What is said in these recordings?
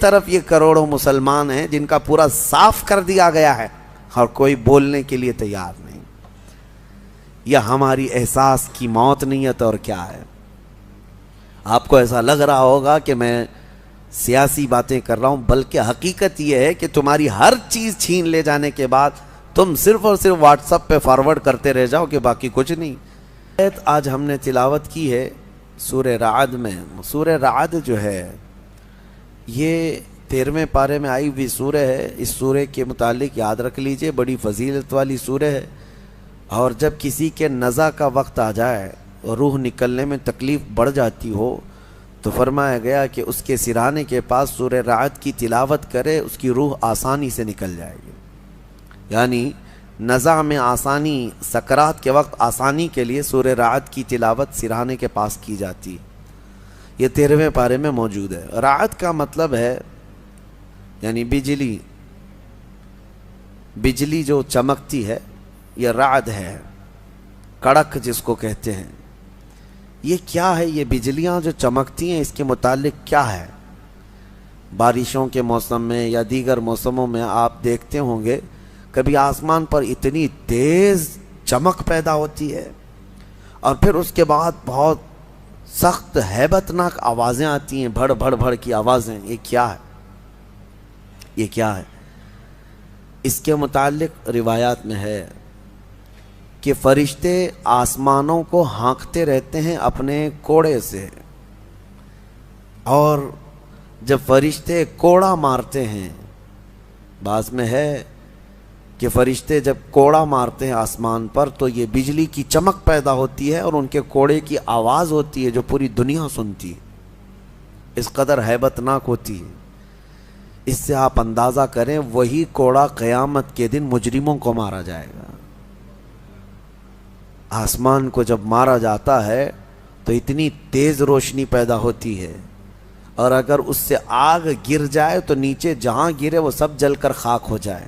طرف یہ کروڑوں مسلمان ہیں جن کا پورا صاف کر دیا گیا ہے اور کوئی بولنے کے لیے تیار نہیں. یہ ہماری احساس کی موت نہیں ہے تو اور کیا ہے؟ آپ کو ایسا لگ رہا ہوگا کہ میں سیاسی باتیں کر رہا ہوں، بلکہ حقیقت یہ ہے کہ تمہاری ہر چیز چھین لے جانے کے بعد تم صرف اور صرف واٹس ایپ پہ فارورڈ کرتے رہ جاؤ کہ باقی کچھ نہیں. آج ہم نے تلاوت کی ہے سورہ رعد میں. سورہ رعد جو ہے یہ 13ویں پارے میں آئی ہوئی سورہ ہے. اس سورہ کے متعلق یاد رکھ لیجئے بڑی فضیلت والی سورہ ہے، اور جب کسی کے نزع کا وقت آ جائے اور روح نکلنے میں تکلیف بڑھ جاتی ہو تو فرمایا گیا کہ اس کے سرانے کے پاس سورہ رعد کی تلاوت کرے، اس کی روح آسانی سے نکل جائے گی. یعنی نزع میں آسانی، سکرات کے وقت آسانی کے لیے سورہ رعد کی تلاوت سرانے کے پاس کی جاتی. یہ 13ویں پارے میں موجود ہے. رعد کا مطلب ہے یعنی بجلی جو چمکتی ہے، یہ رعد ہے. کڑک جس کو کہتے ہیں. یہ کیا ہے؟ یہ بجلیاں جو چمکتی ہیں اس کے متعلق کیا ہے؟ بارشوں کے موسم میں یا دیگر موسموں میں آپ دیکھتے ہوں گے کبھی آسمان پر اتنی تیز چمک پیدا ہوتی ہے اور پھر اس کے بعد بہت سخت ہیبت ناک آوازیں آتی ہیں، بھڑ بھڑ بھڑ کی آوازیں. یہ کیا ہے؟ یہ کیا ہے؟ اس کے متعلق روایات میں ہے کہ فرشتے آسمانوں کو ہانکتے رہتے ہیں اپنے کوڑے سے، اور جب فرشتے کوڑا مارتے ہیں، بعض میں ہے کہ فرشتے جب کوڑا مارتے ہیں آسمان پر تو یہ بجلی کی چمک پیدا ہوتی ہے اور ان کے کوڑے کی آواز ہوتی ہے جو پوری دنیا سنتی ہے. اس قدر ہیبت ناک ہوتی ہے. اس سے آپ اندازہ کریں وہی کوڑا قیامت کے دن مجرموں کو مارا جائے گا. آسمان کو جب مارا جاتا ہے تو اتنی تیز روشنی پیدا ہوتی ہے، اور اگر اس سے آگ گر جائے تو نیچے جہاں گرے وہ سب جل کر خاک ہو جائے،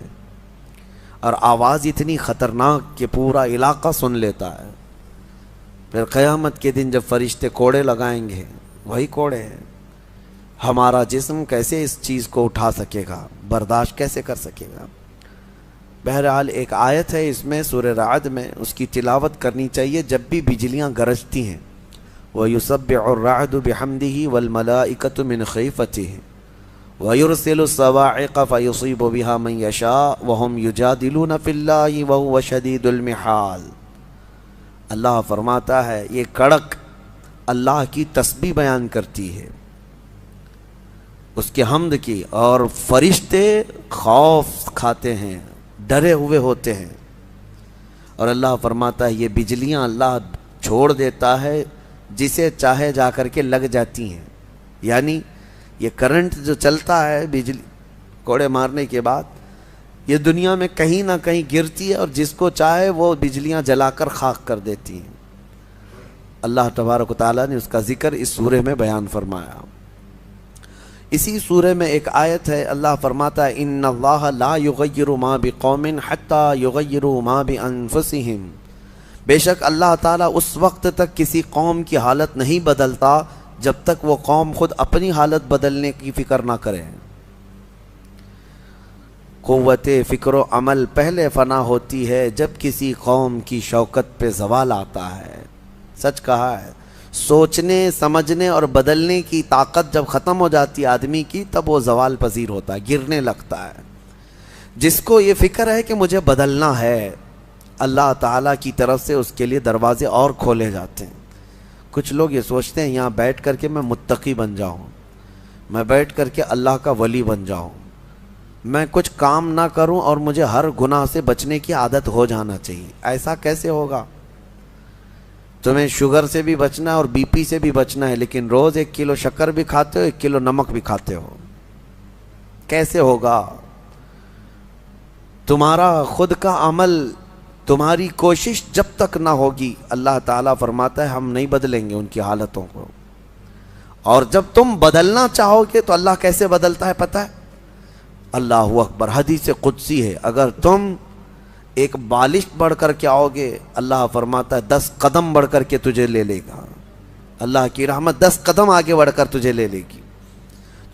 اور آواز اتنی خطرناک کہ پورا علاقہ سن لیتا ہے. پھر قیامت کے دن جب فرشتے کوڑے لگائیں گے، وہی کوڑے ہیں. ہمارا جسم کیسے اس چیز کو اٹھا سکے گا، برداشت کیسے کر سکے گا؟ بہرحال ایک آیت ہے اس میں سورہ رعد میں، اس کی تلاوت کرنی چاہیے جب بھی بجلیاں گرجتی ہیں. وَيُسَبِّحُ الرَّعْدُ بِحَمْدِهِ وَالْمَلَائِكَةُ مِنْ خِيفَتِهِ وَيُرْسِلُ الصَّوَاعِقَ فَيُصِيبُ بِهَا مَنْ يَشَاءُ وَهُمْ يُجَادِلُونَ فِي اللَّهِ وَهُوَ شَدِيدُ الْمِحَالِ. اللہ فرماتا ہے یہ کڑک اللہ کی تسبیح بیان کرتی ہے، اس کے حمد کی، اور فرشتے خوف کھاتے ہیں، ڈرے ہوئے ہوتے ہیں. اور اللہ فرماتا ہے یہ بجلیاں اللہ چھوڑ دیتا ہے، جسے چاہے جا کر کے لگ جاتی ہیں. یعنی یہ کرنٹ جو چلتا ہے بجلی کوڑے مارنے کے بعد، یہ دنیا میں کہیں نہ کہیں گرتی ہے اور جس کو چاہے وہ بجلیاں جلا کر خاک کر دیتی ہیں. اللہ تبارک و تعالیٰ نے اس کا ذکر اس سورہ میں بیان فرمایا. اسی سورہ میں ایک آیت ہے، اللہ فرماتا ہے ان اللہ لا یغیر ما بقوم حتی یغیروا ما بانفسہم. بے شک اللہ تعالیٰ اس وقت تک کسی قوم کی حالت نہیں بدلتا جب تک وہ قوم خود اپنی حالت بدلنے کی فکر نہ کرے. قوت فکر و عمل پہلے فنا ہوتی ہے جب کسی قوم کی شوکت پہ زوال آتا ہے. سچ کہا ہے، سوچنے سمجھنے اور بدلنے کی طاقت جب ختم ہو جاتی ہے آدمی کی، تب وہ زوال پذیر ہوتا ہے، گرنے لگتا ہے. جس کو یہ فکر ہے کہ مجھے بدلنا ہے، اللہ تعالیٰ کی طرف سے اس کے لیے دروازے اور کھولے جاتے ہیں. کچھ لوگ یہ سوچتے ہیں یہاں بیٹھ کر کے میں متقی بن جاؤں، میں بیٹھ کر کے اللہ کا ولی بن جاؤں، میں کچھ کام نہ کروں اور مجھے ہر گناہ سے بچنے کی عادت ہو جانا چاہیے. ایسا کیسے ہوگا؟ تمہیں شوگر سے بھی بچنا ہے اور بی پی سے بھی بچنا ہے، لیکن روز 1 کلو شکر بھی کھاتے ہو، 1 کلو نمک بھی کھاتے ہو. کیسے ہوگا؟ تمہارا خود کا عمل، تمہاری کوشش جب تک نہ ہوگی، اللہ تعالیٰ فرماتا ہے ہم نہیں بدلیں گے ان کی حالتوں کو. اور جب تم بدلنا چاہو گے تو اللہ کیسے بدلتا ہے پتہ ہے؟ اللہ اکبر، حدیث قدسی ہے، اگر تم ایک بالش بڑھ کر کے آؤ گے، اللہ فرماتا ہے 10 قدم بڑھ کر کے تجھے لے لے گا. اللہ کی رحمت 10 قدم آگے بڑھ کر تجھے لے لے گی.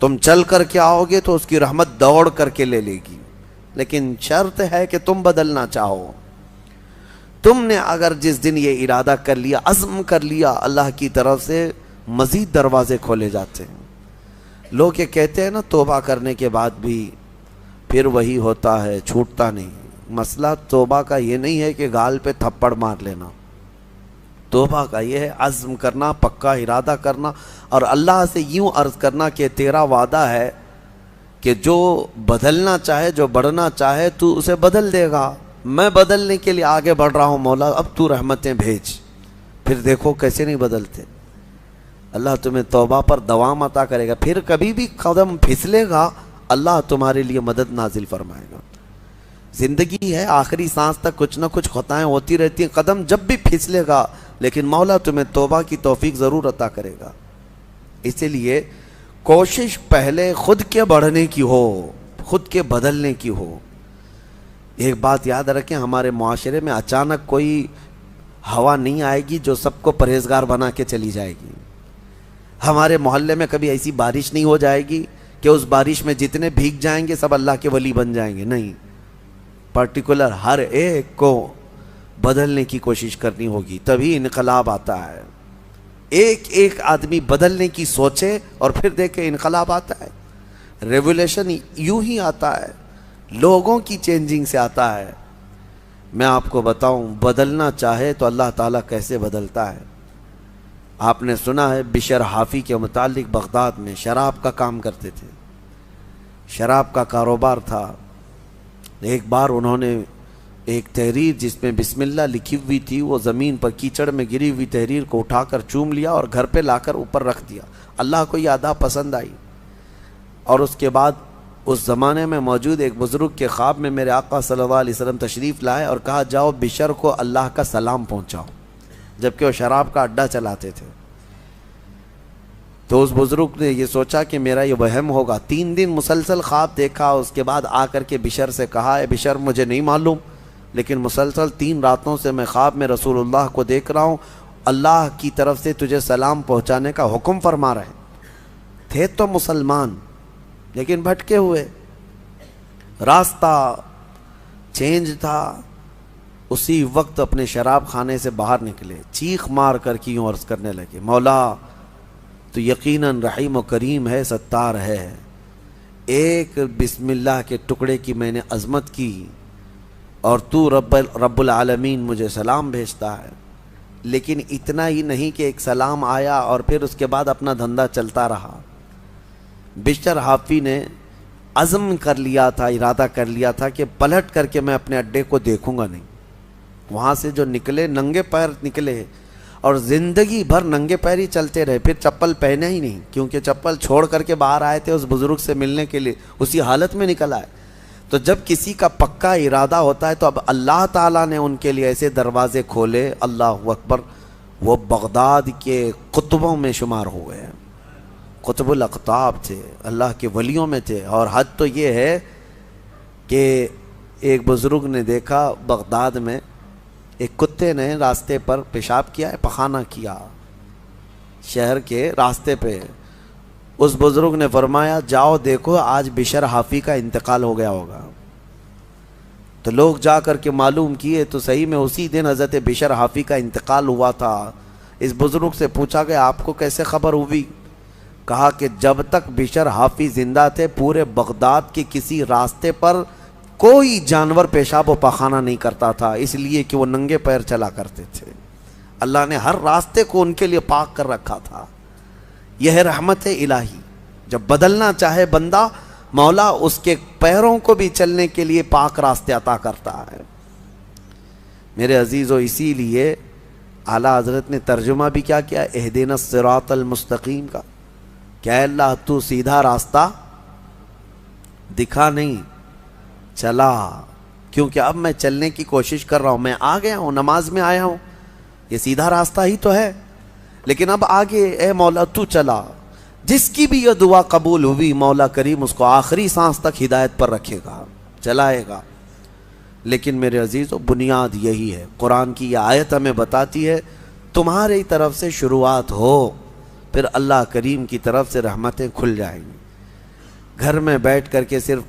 تم چل کر کے آؤ گے تو اس کی رحمت دوڑ کر کے لے لے گی، لیکن شرط ہے کہ تم بدلنا چاہو۔ تم نے اگر جس دن یہ ارادہ کر لیا، عزم کر لیا، اللہ کی طرف سے مزید دروازے کھولے جاتے ہیں۔ لوگ یہ کہتے ہیں نا توبہ کرنے کے بعد بھی پھر وہی ہوتا ہے، چھوٹتا نہیں۔ مسئلہ توبہ کا یہ نہیں ہے کہ گال پہ تھپڑ مار لینا، توبہ کا یہ ہے عزم کرنا، پکا ارادہ کرنا، اور اللہ سے یوں عرض کرنا کہ تیرا وعدہ ہے کہ جو بدلنا چاہے، جو بڑھنا چاہے تو اسے بدل دے گا، میں بدلنے کے لیے آگے بڑھ رہا ہوں مولا، اب تو رحمتیں بھیج۔ پھر دیکھو کیسے نہیں بدلتے۔ اللہ تمہیں توبہ پر دوام عطا کرے گا، پھر کبھی بھی قدم پھسلے گا اللہ تمہارے لیے مدد نازل فرمائے گا۔ زندگی ہے، آخری سانس تک کچھ نہ کچھ خطائیں ہوتی رہتی ہیں، قدم جب بھی پھسلے گا لیکن مولا تمہیں توبہ کی توفیق ضرور عطا کرے گا۔ اسی لیے کوشش پہلے خود کے بڑھنے کی ہو، خود کے بدلنے کی ہو۔ ایک بات یاد رکھیں، ہمارے معاشرے میں اچانک کوئی ہوا نہیں آئے گی جو سب کو پرہیزگار بنا کے چلی جائے گی۔ ہمارے محلے میں کبھی ایسی بارش نہیں ہو جائے گی کہ اس بارش میں جتنے بھیگ جائیں گے سب اللہ کے ولی بن جائیں گے، نہیں، پرٹیکولر ہر ایک کو بدلنے کی کوشش کرنی ہوگی، تبھی انقلاب آتا ہے۔ ایک ایک آدمی بدلنے کی سوچے اور پھر دیکھے انقلاب آتا ہے۔ ریولیوشن یوں ہی آتا ہے، لوگوں کی چینجنگ سے آتا ہے۔ میں آپ کو بتاؤں، بدلنا چاہے تو اللہ تعالیٰ کیسے بدلتا ہے۔ آپ نے سنا ہے بشر حافی کے متعلق، بغداد میں شراب کا کام کرتے تھے، شراب کا کاروبار تھا۔ ایک بار انہوں نے ایک تحریر جس میں بسم اللہ لکھی ہوئی تھی، وہ زمین پر کیچڑ میں گری ہوئی تحریر کو اٹھا کر چوم لیا اور گھر پہ لا کر اوپر رکھ دیا۔ اللہ کو یہ ادا پسند آئی، اور اس کے بعد اس زمانے میں موجود ایک بزرگ کے خواب میں میرے آقا صلی اللہ علیہ وسلم تشریف لائے اور کہا جاؤ بشر کو اللہ کا سلام پہنچاؤ، جبکہ وہ شراب کا اڈا چلاتے تھے۔ تو اس بزرگ نے یہ سوچا کہ میرا یہ وہم ہوگا، 3 دن مسلسل خواب دیکھا، اس کے بعد آ کر کے بشر سے کہا اے بشر مجھے نہیں معلوم، لیکن مسلسل 3 راتوں سے میں خواب میں رسول اللہ کو دیکھ رہا ہوں، اللہ کی طرف سے تجھے سلام پہنچانے کا حکم فرما رہے ہیں۔ تھے تو مسلمان لیکن بھٹکے ہوئے، راستہ چینج تھا۔ اسی وقت اپنے شراب خانے سے باہر نکلے، چیخ مار کر کی یوں عرض کرنے لگے مولا تو یقیناً رحیم و کریم ہے، ستار ہے، ایک بسم اللہ کے ٹکڑے کی میں نے عظمت کی اور تو رب العالمین مجھے سلام بھیجتا ہے۔ لیکن اتنا ہی نہیں کہ ایک سلام آیا اور پھر اس کے بعد اپنا دھندا چلتا رہا۔ بشر حافی نے عزم کر لیا تھا، ارادہ کر لیا تھا کہ پلٹ کر کے میں اپنے اڈے کو دیکھوں گا نہیں۔ وہاں سے جو نکلے ننگے پیر نکلے اور زندگی بھر ننگے پیر ہی چلتے رہے، پھر چپل پہنے ہی نہیں، کیونکہ چپل چھوڑ کر کے باہر آئے تھے اس بزرگ سے ملنے کے لیے، اسی حالت میں نکل آئے۔ تو جب کسی کا پکا ارادہ ہوتا ہے تو اب اللہ تعالیٰ نے ان کے لیے ایسے دروازے کھولے، اللہ اکبر، وہ بغداد کے قطبوں میں شمار ہوئے ہیں، قطب الاقطاب تھے، اللہ کے ولیوں میں تھے۔ اور حد تو یہ ہے کہ ایک بزرگ نے دیکھا بغداد میں ایک کتے نے راستے پر پیشاب کیا ہے، پخانہ کیا شہر کے راستے پہ۔ اس بزرگ نے فرمایا جاؤ دیکھو آج بشر حافی کا انتقال ہو گیا ہوگا۔ تو لوگ جا کر کے معلوم کیے تو صحیح میں اسی دن حضرت بشر حافی کا انتقال ہوا تھا۔ اس بزرگ سے پوچھا گیا آپ کو کیسے خبر ہوئی؟ کہا کہ جب تک بشر حافی زندہ تھے پورے بغداد کے کسی راستے پر کوئی جانور پیشاب و پخانہ نہیں کرتا تھا، اس لیے کہ وہ ننگے پیر چلا کرتے تھے۔ اللہ نے ہر راستے کو ان کے لیے پاک کر رکھا تھا۔ یہ ہے رحمت الہی، جب بدلنا چاہے بندہ مولا اس کے پیروں کو بھی چلنے کے لیے پاک راستے عطا کرتا ہے۔ میرے عزیزو، اسی لیے اعلیٰ حضرت نے ترجمہ بھی کیا کیا، اہدنا الصراط المستقیم کا، کہ اللہ تو سیدھا راستہ دکھا نہیں، چلا، کیونکہ اب میں چلنے کی کوشش کر رہا ہوں، میں آ گیا ہوں، نماز میں آیا ہوں، یہ سیدھا راستہ ہی تو ہے، لیکن اب آگے اے مولا تو چلا۔ جس کی بھی یہ دعا قبول ہوئی مولا کریم اس کو آخری سانس تک ہدایت پر رکھے گا، چلائے گا۔ لیکن میرے عزیزو بنیاد یہی ہے، قرآن کی یہ آیت ہمیں بتاتی ہے تمہاری طرف سے شروعات ہو، پھر اللہ کریم کی طرف سے رحمتیں کھل جائیں گی۔ گھر میں بیٹھ کر کے صرف